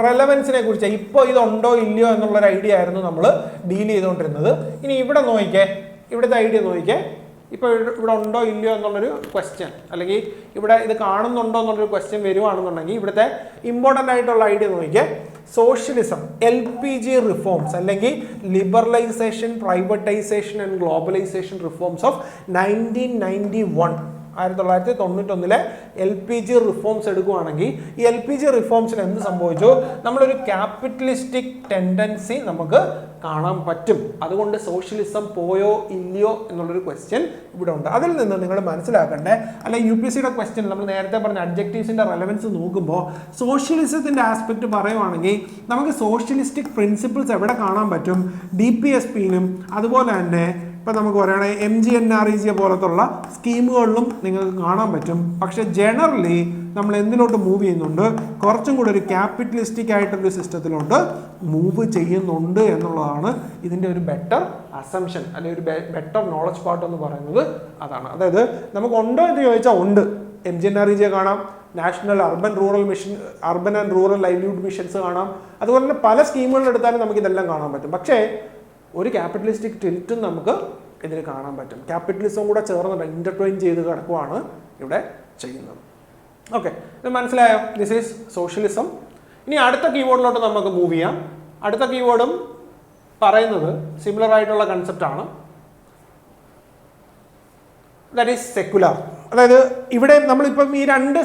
റെലവൻസിനെ കുറിച്ച് ഇപ്പോൾ ഇതുണ്ടോ ഇല്ലയോ എന്നുള്ളൊരു ഐഡിയ ആയിരുന്നു നമ്മൾ ഡീൽ ചെയ്തുകൊണ്ടിരുന്നത്. ഇനി ഇവിടെ നോക്കിക്കേ, ഇവിടുത്തെ ഐഡിയ നോക്കിക്കേ. ഇപ്പോൾ ഇവിടെ ഉണ്ടോ ഇല്ലയോ എന്നുള്ളൊരു ക്വസ്റ്റ്യൻ, അല്ലെങ്കിൽ ഇവിടെ ഇത് കാണുന്നുണ്ടോ എന്നുള്ളൊരു ക്വസ്റ്റ്യൻ വരുവാണെന്നുണ്ടെങ്കിൽ ഇവിടുത്തെ ഇമ്പോർട്ടൻ്റ് ആയിട്ടുള്ള ഐഡിയ നോക്കിക്കേ. സോഷ്യലിസം, LPG റിഫോംസ് അല്ലെങ്കിൽ liberalisation, privatisation and globalisation reforms of 1991, 1991 LPG reforms എടുക്കുകയാണെങ്കിൽ ഈ LPG റിഫോംസിൽ എന്ത് സംഭവിച്ചു? നമ്മളൊരു ക്യാപിറ്റലിസ്റ്റിക് ടെൻഡൻസി നമുക്ക് കാണാൻ പറ്റും. അതുകൊണ്ട് സോഷ്യലിസം പോയോ ഇല്ലയോ എന്നുള്ളൊരു ക്വസ്റ്റ്യൻ ഇവിടെ ഉണ്ട്. അതിൽ നിന്ന് നിങ്ങൾ മനസ്സിലാക്കണ്ടേ, അല്ലെ UPSCയുടെ ക്വസ്റ്റ്യൻ നമ്മൾ നേരത്തെ പറഞ്ഞ അഡ്ജക്റ്റീവ്സിന്റെ റെലവൻസ് നോക്കുമ്പോൾ സോഷ്യലിസത്തിന്റെ ആസ്പെക്ട് പറയുവാണെങ്കിൽ നമുക്ക് സോഷ്യലിസ്റ്റിക് പ്രിൻസിപ്പിൾസ് എവിടെ കാണാൻ പറ്റും? DPSPയിലും അതുപോലെ തന്നെ ഇപ്പം നമുക്ക് പറയുകയാണെങ്കിൽ MGNREGA പോലത്തുള്ള സ്കീമുകളിലും നിങ്ങൾക്ക് കാണാൻ പറ്റും. പക്ഷേ ജനറലി നമ്മൾ എന്തിലോട്ട് മൂവ് ചെയ്യുന്നുണ്ട്? കുറച്ചും കൂടി ഒരു ക്യാപിറ്റലിസ്റ്റിക് ആയിട്ടൊരു സിസ്റ്റത്തിലോട്ട് മൂവ് ചെയ്യുന്നുണ്ട് എന്നുള്ളതാണ് ഇതിൻ്റെ ഒരു ബെറ്റർ അസംഷൻ, അല്ലെങ്കിൽ ഒരു ബെറ്റർ നോളജ് പാർട്ട് എന്ന് പറയുന്നത് അതാണ്. അതായത് നമുക്ക് ഉണ്ടോ എന്ന് ചോദിച്ചാൽ ഉണ്ട്. MGNREGA കാണാം, national urban and rural livelihood missions കാണാം, അതുപോലെ തന്നെ പല സ്കീമുകൾ എടുത്താലും നമുക്ക് ഇതെല്ലാം കാണാൻ പറ്റും. പക്ഷേ ഒരു ക്യാപിറ്റലിസ്റ്റിക് ടിൽറ്റും നമുക്ക് ഇതിൽ കാണാൻ പറ്റും. ക്യാപിറ്റലിസം കൂടെ ചേർന്നിട്ട് ഇന്റർട്വൈൻ ചെയ്ത് കിടക്കുവാണ് ഇവിടെ ചെയ്യുന്നത്. ഓക്കെ, ഇത് മനസ്സിലായോ? This is socialism. ഇനി അടുത്ത കീവേഡിലോട്ട് നമുക്ക് മൂവ് ചെയ്യാം. അടുത്ത കീവേഡും പറയുന്നത് സിമിലർ ആയിട്ടുള്ള കൺസെപ്റ്റ് ആണ്. That is secular. അതായത് ഇവിടെ നമ്മളിപ്പം ഈ രണ്ട്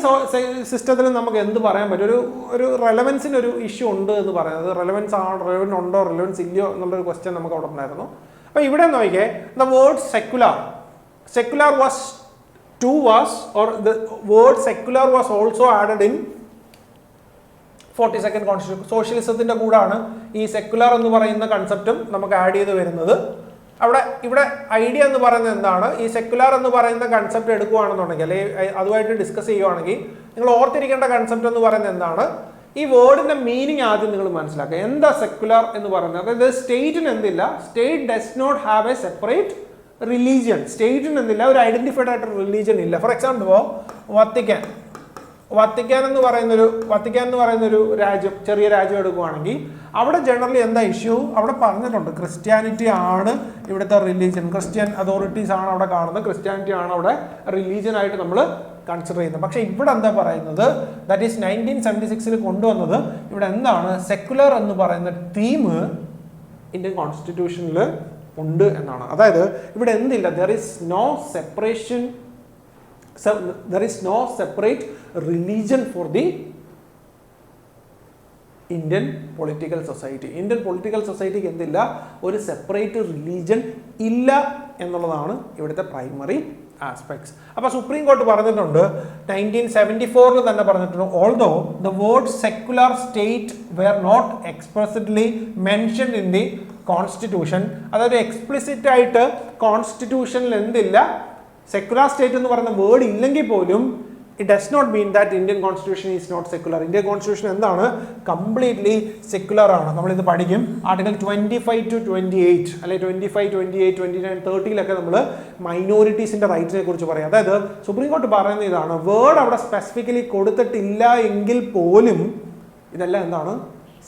സിസ്റ്റത്തിലും നമുക്ക് എന്ത് പറയാൻ പറ്റും? ഒരു റെലവൻസിന് ഒരു ഇഷ്യൂ ഉണ്ട് എന്ന് പറയുന്നത്. റെലവൻസ് ആണോ, റെലവൻസ് ഉണ്ടോ, റെലവൻസ് ഇല്ലയോ എന്നുള്ളൊരു ക്വസ്റ്റ്യൻ നമുക്ക് അവിടെ ഉണ്ടായിരുന്നു. അപ്പോൾ ഇവിടെ നോക്കിയേ, the word secular was the word secular was also added in 42nd Constitution. സോഷ്യലിസത്തിന്റെ കൂടാണ് ഈ സെക്കുലർ എന്ന് പറയുന്ന കൺസെപ്റ്റും നമുക്ക് ആഡ് ചെയ്ത് വരുന്നത്. ഇവിടെ ഐഡിയ എന്ന് പറയുന്നത് എന്താണ്? ഈ സെക്കുലർ എന്ന് പറയുന്ന കൺസെപ്റ്റ് എടുക്കുകയാണെന്നുണ്ടെങ്കിൽ, അല്ലെങ്കിൽ അതുമായിട്ട് ഡിസ്കസ് ചെയ്യുകയാണെങ്കിൽ നിങ്ങൾ ഓർത്തിരിക്കേണ്ട കൺസെപ്റ്റ് എന്ന് പറയുന്നത് എന്താണ്? ഈ വേർഡിന്റെ മീനിങ് ആദ്യം നിങ്ങൾ മനസ്സിലാക്കുക. എന്താ സെക്കുലർ എന്ന് പറയുന്നത്? അതായത് സ്റ്റേറ്റിന് എന്തില്ല, state does not have a separate religion. സ്റ്റേറ്റിന് എന്തില്ല, ഒരു ഐഡന്റിഫൈഡ് ആയിട്ട് റിലീജിയൻ ഇല്ല. ഫോർ എക്സാമ്പിൾ വത്തിക്കാൻ എന്ന് പറയുന്നൊരു രാജ്യം, ചെറിയ രാജ്യം എടുക്കുകയാണെങ്കിൽ അവിടെ ജനറലി എന്താ ഇഷ്യൂ? അവിടെ പറഞ്ഞിട്ടുണ്ട് ക്രിസ്ത്യാനിറ്റി ആണ് ഇവിടുത്തെ റിലീജിയൻ, ക്രിസ്ത്യൻ അതോറിറ്റീസ് ആണ് അവിടെ കാണുന്നത്, ക്രിസ്ത്യാനിറ്റി ആണ് അവിടെ റിലീജിയൻ ആയിട്ട് നമ്മൾ കൺസിഡർ ചെയ്യുന്നത്. പക്ഷേ ഇവിടെ എന്താ പറയുന്നത്? ദാറ്റ് ഈസ് 1976 കൊണ്ടുവന്നത് ഇവിടെ എന്താണ്? സെക്കുലർ എന്ന് പറയുന്ന തീം ഇന്ത്യൻ കോൺസ്റ്റിറ്റ്യൂഷനിൽ ഉണ്ട് എന്നാണ്. അതായത് ഇവിടെ എന്തില്ല, there is no separate religion for the Indian political society. Indian political സൊസൈറ്റിക്ക് എന്തില്ല, ഒരു സെപ്പറേറ്റ് റിലീജിയൻ ഇല്ല എന്നുള്ളതാണ് ഇവിടുത്തെ പ്രൈമറി ആസ്പെക്ട്സ്. അപ്പോൾ സുപ്രീം കോർട്ട് പറഞ്ഞിട്ടുണ്ട് 1974 തന്നെ പറഞ്ഞിട്ടുണ്ട്, although the word secular state were not explicitly mentioned in the constitution. അതായത് എക്സ്പ്ലിസിറ്റ് ആയിട്ട് കോൺസ്റ്റിറ്റ്യൂഷനിൽ എന്തില്ല, സെക്കുലർ സ്റ്റേറ്റ് എന്ന് പറയുന്ന വേർഡ് ഇല്ലെങ്കിൽ പോലും it does not mean that Indian constitution is not secular. Indian constitution എന്താണ്? കംപ്ലീറ്റ്ലി സെക്കുലർ ആണ്. നമ്മളിത് പഠിക്കും. ആർട്ടിക്കിൾ 25 to 28 അല്ലെങ്കിൽ 25, 28, 29, 30 നമ്മൾ മൈനോറിറ്റീസിന്റെ റൈറ്റ്സിനെ കുറിച്ച് പറയാം. അതായത് സുപ്രീം കോർട്ട് പറയുന്ന ഇതാണ്, വേർഡ് അവിടെ സ്പെസിഫിക്കലി കൊടുത്തിട്ടില്ല എങ്കിൽ പോലും ഇതെല്ലാം എന്താണ്?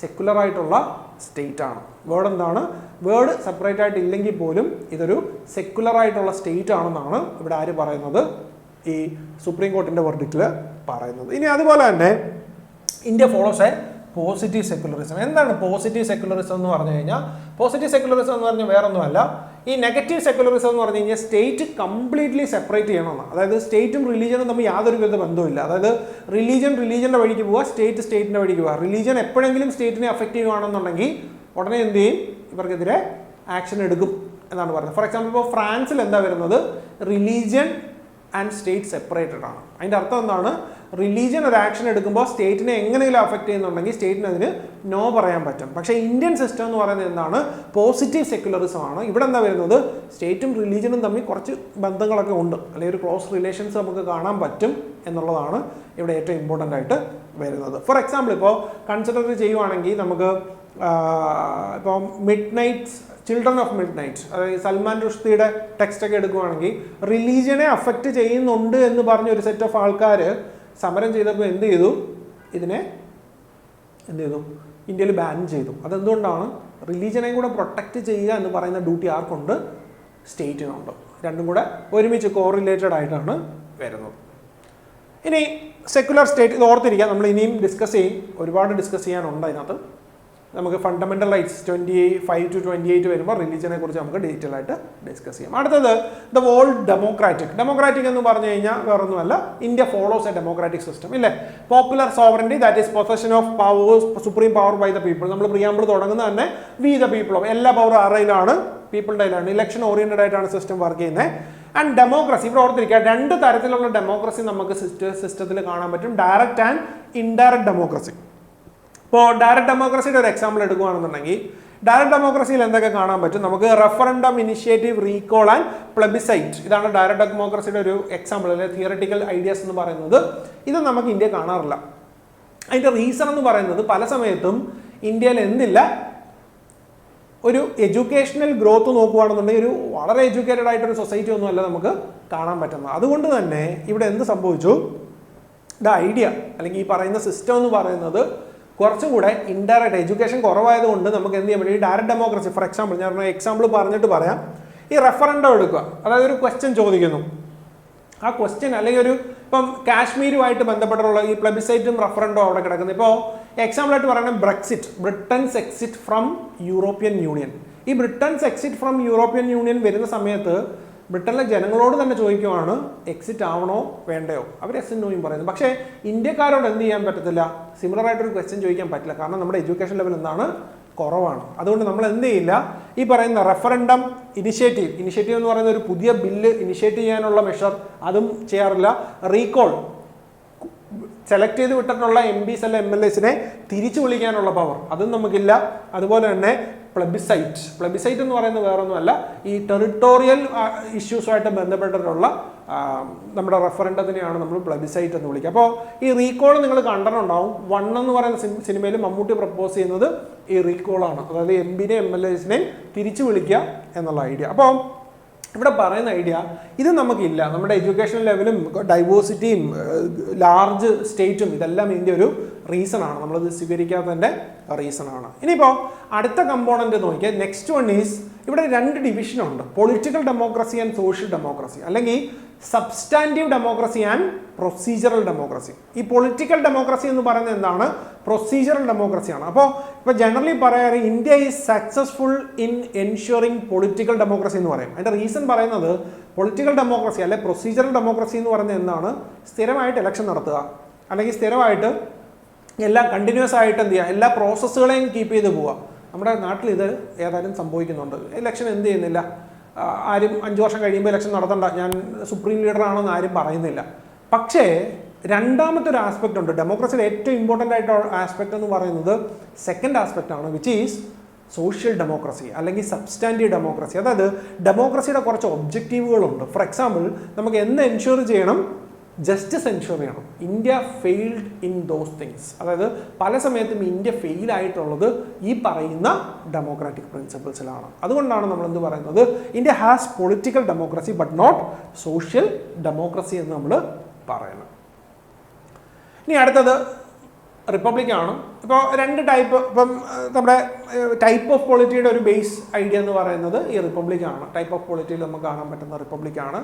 സെക്കുലർ ആയിട്ടുള്ള സ്റ്റേറ്റ് ആണ്. വേർഡ് എന്താണ്? വേർഡ് സെപ്പറേറ്റ് ആയിട്ട് ഇല്ലെങ്കിൽ പോലും ഇതൊരു സെക്കുലർ ആയിട്ടുള്ള സ്റ്റേറ്റ് ആണെന്നാണ് ഇവിടെ ആര് പറയുന്നത്? ഈ സുപ്രീം കോർട്ടിന്റെ വെർഡിക്റ്റിൽ പറയുന്നത്. ഇനി അതുപോലെ തന്നെ India follows A positive secularism. എന്താണ് പോസിറ്റീവ് സെക്കുലറിസം എന്ന് പറഞ്ഞു കഴിഞ്ഞാൽ? പോസിറ്റീവ് സെക്കുലറിസം എന്ന് പറഞ്ഞാൽ വേറൊന്നുമല്ല, ഈ നെഗറ്റീവ് സെക്കുലറിസം എന്ന് പറഞ്ഞു കഴിഞ്ഞാൽ സ്റ്റേറ്റ് കംപ്ലീറ്റ്ലി സെപ്പറേറ്റ് ചെയ്യണമെന്നാണ്. അതായത് സ്റ്റേറ്റും റിലീജിയനും തമ്മിൽ യാതൊരു വിധ ബന്ധവുമില്ല. അതായത് റിലീജിയൻ്റെ വഴിക്ക് പോവുക, സ്റ്റേറ്റിൻ്റെ വഴിക്ക് പോവുക. റിലീജിയൻ എപ്പോഴെങ്കിലും സ്റ്റേറ്റിനെ അഫക്റ്റ് ചെയ്യുകയാണെന്നുണ്ടെങ്കിൽ ഉടനെ എന്ത് ചെയ്യും? ഇവർക്കെതിരെ ആക്ഷൻ എടുക്കും എന്നാണ് പറയുന്നത്. ഫോർ എക്സാമ്പിൾ ഇപ്പോൾ ഫ്രാൻസിൽ എന്താ വരുന്നത്? റിലീജിയൻ ആൻഡ് സ്റ്റേറ്റ് സെപ്പറേറ്റഡ് ആണ്. അതിൻ്റെ അർത്ഥം എന്താണ്? റിലീജിയൻ ഒരു ആക്ഷൻ എടുക്കുമ്പോൾ സ്റ്റേറ്റിനെ എങ്ങനെയെങ്കിലും അഫക്റ്റ് ചെയ്യുന്നുണ്ടെങ്കിൽ സ്റ്റേറ്റിന് അതിന് നോ പറയാൻ പറ്റും. പക്ഷേ ഇന്ത്യൻ സിസ്റ്റം എന്ന് പറയുന്നത് എന്താണ്? പോസിറ്റീവ് സെക്കുലറിസം ആണ്. ഇവിടെ എന്താ വരുന്നത്? സ്റ്റേറ്റും റിലീജിയനും തമ്മിൽ കുറച്ച് ബന്ധങ്ങളൊക്കെ ഉണ്ട്, അല്ലെങ്കിൽ ഒരു ക്ലോസ് റിലേഷൻസ് നമുക്ക് കാണാൻ പറ്റും എന്നുള്ളതാണ് ഇവിടെ ഏറ്റവും ഇമ്പോർട്ടൻ്റ് ആയിട്ട് വരുന്നത്. ഫോർ എക്സാമ്പിൾ ഇപ്പോൾ കൺസിഡർ ചെയ്യുവാണെങ്കിൽ നമുക്ക് ഇപ്പോൾ ചിൽഡ്രൻ ഓഫ് മിഡ് നൈറ്റ്, അതായത് സൽമാൻ റുഷ്ദിയുടെ ടെക്സ്റ്റ് ഒക്കെ എടുക്കുകയാണെങ്കിൽ റിലീജിയനെ അഫക്റ്റ് ചെയ്യുന്നുണ്ട് എന്ന് പറഞ്ഞ ഒരു സെറ്റ് ഓഫ് ആൾക്കാർ സമരം ചെയ്തപ്പോൾ എന്ത് ചെയ്തു? ഇതിനെ എന്ത് ചെയ്തു, ഇന്ത്യയിൽ ബാൻ ചെയ്തു. അതെന്തുകൊണ്ടാണ്? റിലീജിയനെ കൂടെ പ്രൊട്ടക്റ്റ് ചെയ്യുക എന്ന് പറയുന്ന ഡ്യൂട്ടി ആർക്കുണ്ട്? സ്റ്റേറ്റിനുണ്ട്. രണ്ടും കൂടെ ഒരുമിച്ച് കോറിലേറ്റഡ് ആയിട്ടാണ് വരുന്നത്. ഇനി സെക്യുലർ സ്റ്റേറ്റ്, ഇത് ഓർത്തിരിക്കുക, നമ്മൾ ഇനിയും ഡിസ്കസ് ചെയ്യും, ഒരുപാട് ഡിസ്കസ് ചെയ്യാനുണ്ട് അതിനകത്ത്. നമുക്ക് ഫണ്ടമെന്റൽ റൈറ്റ്സ് 25 to 28 വരുമ്പോൾ റിലീജിയനെ കുറിച്ച് നമുക്ക് ഡീറ്റെയിൽ ആയിട്ട് ഡിസ്കസ് ചെയ്യാം. അടുത്തത് ദ വേൾഡ് ഡെമോക്രാറ്റിക്. ഡെമോക്രാറ്റിക് എന്ന് പറഞ്ഞു കഴിഞ്ഞാൽ വേറൊന്നുമല്ല, India follows a democratic system, ഇല്ലേ? Popular sovereignty, that is possession of powers, supreme power by the people. നമ്മൾ പ്രിയാമ്പിൾ തുടങ്ങുന്നത് തന്നെ വി ദ പീപ്പിൾ ഓഫ്, എല്ലാ പവറും ആരുടെയിലാണ്? പീപ്പിളുടെ കയ്യിലാണ്. ഇലക്ഷൻ ഓറിയന്റഡ് ആയിട്ടാണ് സിസ്റ്റം വർക്ക് ചെയ്യുന്നത്. ആൻഡ് ഡെമോക്രസി, ഇവിടെ ഓർത്തിരിക്കുക, രണ്ട് തരത്തിലുള്ള ഡെമോക്രസി നമുക്ക് സിസ്റ്റത്തിൽ കാണാൻ പറ്റും, ഡയറക്റ്റ് ആൻഡ് ഇൻഡയറക്റ്റ് ഡെമോക്രസി. ഇപ്പോൾ ഡയറക്റ്റ് ഡെമോക്രസിയുടെ ഒരു എക്സാമ്പിൾ എടുക്കുകയാണെന്നുണ്ടെങ്കിൽ, ഡയറക്റ്റ് ഡെമോക്രസിയിൽ എന്തൊക്കെ കാണാൻ പറ്റും? നമുക്ക് റെഫറൻഡം, ഇനിഷ്യേറ്റീവ്, റീകോൾ ആൻഡ് പ്ലെബിസൈറ്റ്. ഇതാണ് ഡയറക്റ്റ് ഡെമോക്രസിയുടെ ഒരു എക്സാമ്പിൾ, അല്ലെങ്കിൽ തിയററ്റിക്കൽ ഐഡിയാസ് എന്ന് പറയുന്നത്. ഇത് നമുക്ക് ഇന്ത്യ കാണാറില്ല. അതിൻ്റെ റീസൺ എന്ന് പറയുന്നത്, പല സമയത്തും ഇന്ത്യയിൽ എന്തില്ല, ഒരു എഡ്യൂക്കേഷണൽ ഗ്രോത്ത് നോക്കുകയാണെന്നുണ്ടെങ്കിൽ ഒരു വളരെ എഡ്യൂക്കേറ്റഡ് ആയിട്ടൊരു സൊസൈറ്റി ഒന്നുമല്ല നമുക്ക് കാണാൻ പറ്റുന്നത്. അതുകൊണ്ട് തന്നെ ഇവിടെ എന്ത് സംഭവിച്ചു? ദ ഐഡിയ അല്ലെങ്കിൽ ഈ പറയുന്ന സിസ്റ്റം എന്ന് പറയുന്നത് കുറച്ചും കൂടെ ഇൻഡയറക്റ്റ്, എഡ്യൂക്കേഷൻ കുറവായതുകൊണ്ട് നമുക്ക് എന്ത് ചെയ്യാൻ പറ്റും? ഈ ഡയറക്റ്റ് ഡെമോക്രസി, ഫോർ എക്സാമ്പിൾ, ഞാൻ എക്സാമ്പിൾ പറഞ്ഞിട്ട് പറയാം. ഈ റെഫറൻഡം എടുക്കുക, അതായത് ഒരു ക്വസ്റ്റ്യൻ ചോദിക്കുന്നു, ആ ക്വസ്റ്റ്യൻ അല്ലെങ്കിൽ ഒരു ഇപ്പം കാശ്മീരുമായിട്ട് ബന്ധപ്പെട്ടുള്ള ഈ പ്ലെബിസൈറ്റും റെഫറൻഡും അവിടെ കിടക്കുന്നത്. ഇപ്പോൾ എക്സാമ്പിളായിട്ട് പറയുന്നത് Brexit, Britain's exit from European Union. ഈ Britain's exit from European Union വരുന്ന സമയത്ത് ബ്രിട്ടനിലെ ജനങ്ങളോട് തന്നെ ചോദിക്കുവാണ് എക്സിറ്റ് ആവണോ വേണ്ടയോ. അവർ എസ് എൻ നോയും പറയുന്നു. പക്ഷേ ഇന്ത്യക്കാരോട് എന്ത് ചെയ്യാൻ പറ്റത്തില്ല? സിമിലർ ആയിട്ടൊരു ക്വസ്റ്റ്യൻ ചോദിക്കാൻ പറ്റില്ല. കാരണം നമ്മുടെ എഡ്യൂക്കേഷൻ ലെവൽ എന്താണ്? കുറവാണ്. അതുകൊണ്ട് നമ്മൾ എന്ത് ചെയ്യില്ല, ഈ പറയുന്ന റെഫറൻഡം, ഇനിഷ്യേറ്റീവ് എന്ന് പറയുന്ന ഒരു പുതിയ ബില്ല് ഇനിഷ്യേറ്റ് ചെയ്യാനുള്ള മെഷർ, അതും ചെയ്യാറില്ല. റീകോൾ, സെലക്ട് ചെയ്ത് വിട്ടിട്ടുള്ള MPs അല്ല MLAസിനെ തിരിച്ചു വിളിക്കാനുള്ള പവർ, അതും നമുക്കില്ല. അതുപോലെ തന്നെ പ്ലെബിസൈറ്റ് എന്ന് പറയുന്നത് വേറൊന്നുമല്ല, ഈ ടെറിട്ടോറിയൽ ഇഷ്യൂസുമായിട്ട് ബന്ധപ്പെട്ടിട്ടുള്ള നമ്മുടെ റെഫറൻഡത്തിനെയാണ് നമ്മൾ പ്ലെബിസൈറ്റ് എന്ന് വിളിക്കുക. അപ്പോൾ ഈ റീകോൾ നിങ്ങൾ കണ്ടിട്ടുണ്ടാവും. 1 എന്ന് പറയുന്ന സിനിമയിൽ മമ്മൂട്ടി പ്രപ്പോസ് ചെയ്യുന്നത് ഈ റീകോളാണ്, അതായത് MPനെ MLAസിനെയും തിരിച്ചു വിളിക്കുക എന്നുള്ള ഐഡിയ. അപ്പോൾ ഇവിടെ പറയുന്ന ഐഡിയ ഇത് നമുക്കില്ല. നമ്മുടെ എഡ്യൂക്കേഷൻ ലെവലും ഡൈവേഴ്സിറ്റിയും ലാർജ് സ്റ്റേറ്റും ഇതെല്ലാം ഇതിൻ്റെ ഒരു റീസണാണ്, നമ്മളത് സ്വീകരിക്കാത്തതിൻ്റെ റീസണാണ്. ഇനിയിപ്പോൾ അടുത്ത കമ്പോണൻറ്റ് നോക്കിയാൽ നെക്സ്റ്റ് വൺ ഈസ്, ഇവിടെ 2 ഡിവിഷനുണ്ട്, political democracy and social democracy, അല്ലെങ്കിൽ substantive democracy and procedural democracy. ഈ പൊളിറ്റിക്കൽ ഡെമോക്രസി എന്ന് പറയുന്നത് എന്താണ്? പ്രൊസീജറൽ ഡെമോക്രസിയാണ്. അപ്പോൾ ജനറലി പറയാറ് India is successful in ensuring political democracy എന്ന് പറയും. അതിൻ്റെ റീസൺ പറയുന്നത് പൊളിറ്റിക്കൽ ഡെമോക്രസി അല്ലെ പ്രൊസീജറൽ ഡെമോക്രസി എന്ന് പറയുന്നത് എന്താണ്? സ്ഥിരമായിട്ട് ഇലക്ഷൻ നടത്തുക, അല്ലെങ്കിൽ സ്ഥിരമായിട്ട് എല്ലാം കണ്ടിന്യൂസ് ആയിട്ട് എന്ത് ചെയ്യുക, എല്ലാ പ്രോസസ്സുകളെയും കീപ്പ് ചെയ്ത് പോവുക. നമ്മുടെ നാട്ടിൽ ഇത് ഏതായാലും സംഭവിക്കുന്നുണ്ട്. ഇലക്ഷൻ എന്ത് ചെയ്യുന്നില്ല, ആരും 5 വർഷം കഴിയുമ്പോൾ ഇലക്ഷൻ നടത്തണ്ട, ഞാൻ സുപ്രീം ലീഡറാണെന്ന് ആരും പറയുന്നില്ല. പക്ഷേ രണ്ടാമത്തെ ഒരു ആസ്പെക്റ്റ് ഉണ്ട് ഡെമോക്രസിയുടെ ഏറ്റവും ഇമ്പോർട്ടൻ്റ് ആയിട്ടുള്ള ആസ്പെക്റ്റ് എന്ന് പറയുന്നത് സെക്കൻഡ് ആസ്പെക്റ്റ് ആണ്, വിച്ച് ഈസ് സോഷ്യൽ ഡെമോക്രസി അല്ലെങ്കിൽ സബ്സ്റ്റാൻറ്റീവ് ഡെമോക്രസി. അതായത് ഡെമോക്രസിയുടെ കുറച്ച് ഒബ്ജക്റ്റീവുകളുണ്ട്. ഫോർ എക്സാമ്പിൾ, നമുക്ക് എന്ത് എൻഷുർ ചെയ്യണം? ജസ്റ്റിസ് എൻഷുർ ചെയ്യണം. India failed in those things. അതായത് പല സമയത്തും ഇന്ത്യ ഫെയിൽ ആയിട്ടുള്ളത് ഈ പറയുന്ന ഡെമോക്രാറ്റിക് പ്രിൻസിപ്പിൾസിലാണ്. അതുകൊണ്ടാണ് നമ്മൾ എന്ത് പറയുന്നത്, India has political democracy but not social democracy എന്ന് നമ്മൾ പറയുന്നത്. ഇനി അടുത്തത് റിപ്പബ്ലിക്കാണ്. ഇപ്പോൾ 2 ടൈപ്പ്, ഇപ്പം നമ്മുടെ ടൈപ്പ് ഓഫ് പൊളിറ്റിയുടെ ഒരു ബേസ് ഐഡിയ എന്ന് പറയുന്നത് ഈ റിപ്പബ്ലിക്കാണ്. ടൈപ്പ് ഓഫ് പൊളിറ്റിയിൽ നമുക്ക് കാണാൻ പറ്റുന്ന റിപ്പബ്ലിക്കാണ്.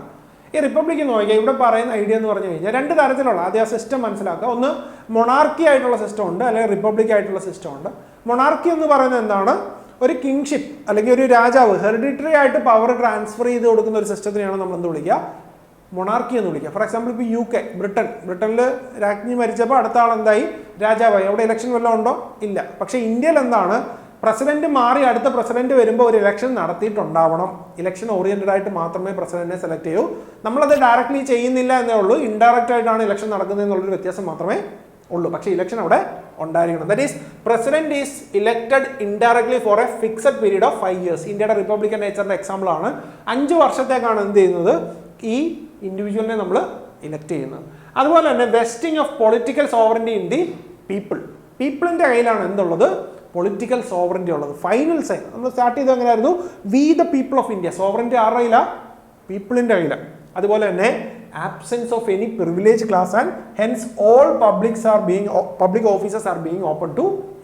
ഈ റിപ്പബ്ലിക് എന്ന് നോക്കിയാൽ ഇവിടെ പറയുന്ന ഐഡിയ എന്ന് പറഞ്ഞു കഴിഞ്ഞാൽ 2 തരത്തിലുള്ള, ആദ്യം ആ സിസ്റ്റം മനസ്സിലാക്കുക. ഒന്ന് മൊണാർക്കി ആയിട്ടുള്ള സിസ്റ്റം ഉണ്ട്, അല്ലെങ്കിൽ റിപ്പബ്ലിക് ആയിട്ടുള്ള സിസ്റ്റം ഉണ്ട്. മൊണാർക്കി എന്ന് പറയുന്നത് എന്താണ്? ഒരു കിങ്ഷിപ്പ് അല്ലെങ്കിൽ ഒരു രാജാവ് ഹെറിഡിറ്ററി ആയിട്ട് പവർ ട്രാൻസ്ഫർ ചെയ്ത് കൊടുക്കുന്ന ഒരു സിസ്റ്റത്തിനെയാണ് നമ്മൾ എന്ത് വിളിക്കുക? മൊണാർക്കി എന്ന് വിളിക്കുക. ഫോർ എക്സാമ്പിൾ, ഇപ്പോൾ UK, ബ്രിട്ടനിൽ രാജ്ഞി മരിച്ചപ്പോൾ അടുത്ത ആൾ എന്തായി? രാജാവായി. അവിടെ ഇലക്ഷൻ വല്ലതും ഉണ്ടോ? ഇല്ല. പക്ഷേ ഇന്ത്യയിൽ എന്താണ്? പ്രസിഡന്റ് മാറി അടുത്ത പ്രസിഡന്റ് വരുമ്പോൾ ഒരു ഇലക്ഷൻ നടത്തിയിട്ടുണ്ടാവണം. ഇലക്ഷൻ ഓറിയന്റഡ് ആയിട്ട് മാത്രമേ പ്രസിഡന്റിനെ സെലക്ട് ചെയ്യൂ. നമ്മളത് ഡയറക്റ്റ്ലി ചെയ്യുന്നില്ല എന്നേ ഉള്ളൂ. ഇൻഡയറക്റ്റ് ആയിട്ടാണ് ഇലക്ഷൻ നടക്കുന്നത് എന്നുള്ളൊരു വ്യത്യാസം മാത്രമേ ഉള്ളൂ. പക്ഷേ ഇലക്ഷൻ അവിടെ ഉണ്ടായിരിക്കണം. That is president is elected indirectly for a fixed period of 5 years. ഇന്ത്യയുടെ റിപ്പബ്ലിക്കൻ നേച്ചറിന്റെ എക്സാമ്പിൾ ആണ്. 5 വർഷത്തേക്കാണ് എന്ത് ചെയ്യുന്നത്? ഈ ഇൻഡിവിജ്വലിനെ നമ്മൾ ഇലക്ട് ചെയ്യുന്നത്. അതുപോലെ തന്നെ vesting of political sovereignty in the പീപ്പിളിന്റെ കയ്യിലാണ് എന്തുള്ളത്? പൊളിറ്റിക്കൽ സോവറിറ്റി ഉള്ളത്. ഫൈനൽ സൈൻ നമ്മൾ സ്റ്റാർട്ട് ചെയ്തത് എങ്ങനെയായിരുന്നു? We the people of India. Sovereignty ആരുടെ കയ്യിലാണ്? പീപ്പിളിന്റെ കയ്യിലാണ്. അതുപോലെ തന്നെ absence of any privileged class, and hence all public offices are being open to